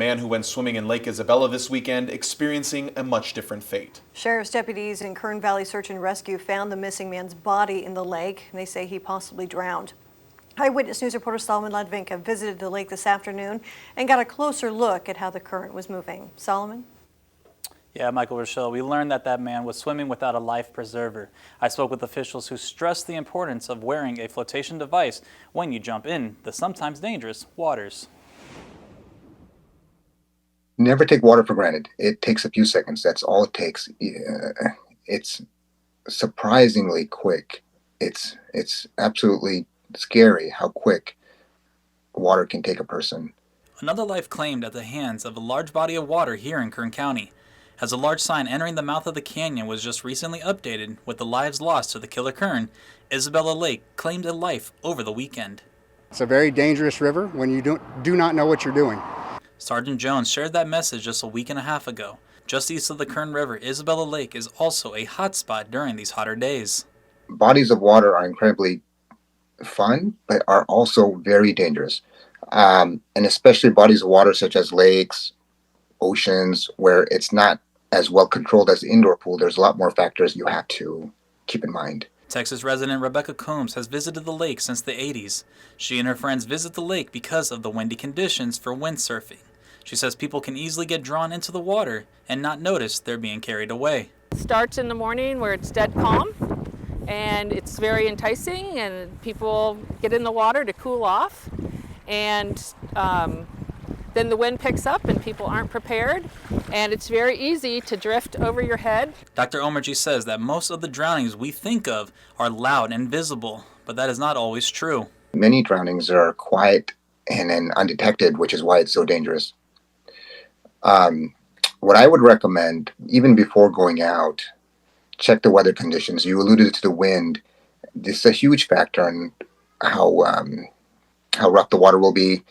man who went swimming in Lake Isabella this weekend experiencing a much different fate. Sheriff's deputies in Kern Valley Search and Rescue found the missing man's body in the lake. They say he possibly drowned. Eyewitness News reporter Solomon Ladvinka visited the lake this afternoon and got a closer look at how the current was moving. Solomon? Yeah, Michael Rochelle, we learned that man was swimming without a life preserver. I spoke with officials who stressed the importance of wearing a flotation device when you jump in the sometimes dangerous waters. Never take water for granted. It takes a few seconds. That's all it takes. It's surprisingly quick. It's absolutely scary how quick water can take a person. Another life claimed at the hands of a large body of water here in Kern County, as a large sign entering the mouth of the canyon was just recently updated with the lives lost to the killer Kern. Isabella Lake claimed a life over the weekend. It's a very dangerous river when you do not know what you're doing. Sergeant Jones shared that message just a week and a half ago. Just east of the Kern River, Isabella Lake is also a hot spot during these hotter days. Bodies of water are incredibly fun, but are also very dangerous. And especially bodies of water such as lakes, oceans, where it's not as well controlled as the indoor pool. There's a lot more factors you have to keep in mind. Texas resident Rebecca Combs has visited the lake since the 80s. She and her friends visit the lake because of the windy conditions for windsurfing. She says people can easily get drawn into the water and not notice they're being carried away. It starts in the morning where it's dead calm and it's very enticing and people get in the water to cool off, and then the wind picks up and people aren't prepared, and it's very easy to drift over your head. Dr. Omerji says that most of the drownings we think of are loud and visible, but that is not always true. Many drownings are quiet and then undetected, which is why it's so dangerous. What I would recommend, even before going out, check the weather conditions. You alluded to the wind. This is a huge factor in how rough the water will be,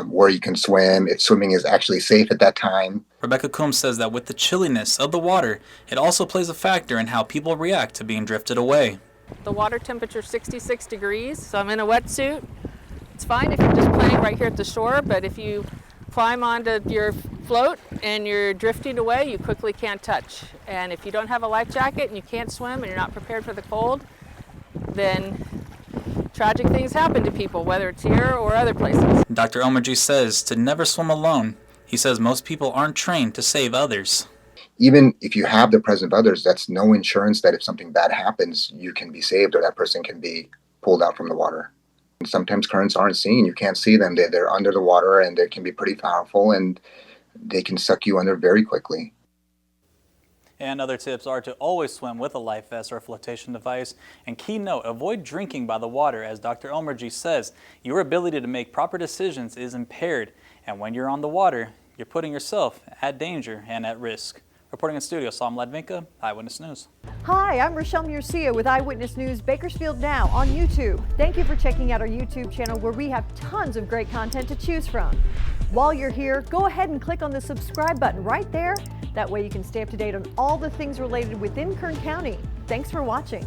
where you can swim, if swimming is actually safe at that time. Rebecca Combs says that with the chilliness of the water, it also plays a factor in how people react to being drifted away. The water temperature is 66 degrees, so I'm in a wetsuit. It's fine if you're just playing right here at the shore, but if you climb onto your float and you're drifting away, you quickly can't touch. And if you don't have a life jacket and you can't swim and you're not prepared for the cold, then tragic things happen to people, whether it's here or other places. Dr. Omerji says to never swim alone. He says most people aren't trained to save others. Even if you have the presence of others, that's no insurance that if something bad happens, you can be saved or that person can be pulled out from the water. And sometimes currents aren't seen. You can't see them. They're under the water and they can be pretty powerful and they can suck you under very quickly. And other tips are to always swim with a life vest or a flotation device. And key note, avoid drinking by the water. As Dr. Omerji says, your ability to make proper decisions is impaired. And when you're on the water, you're putting yourself at danger and at risk. Reporting in studio, Solomon Ladvinka, Eyewitness News. Hi, I'm Rochelle Murcia with Eyewitness News Bakersfield Now on YouTube. Thank you for checking out our YouTube channel where we have tons of great content to choose from. While you're here, go ahead and click on the subscribe button right there. That way you can stay up to date on all the things related within Kern County. Thanks for watching.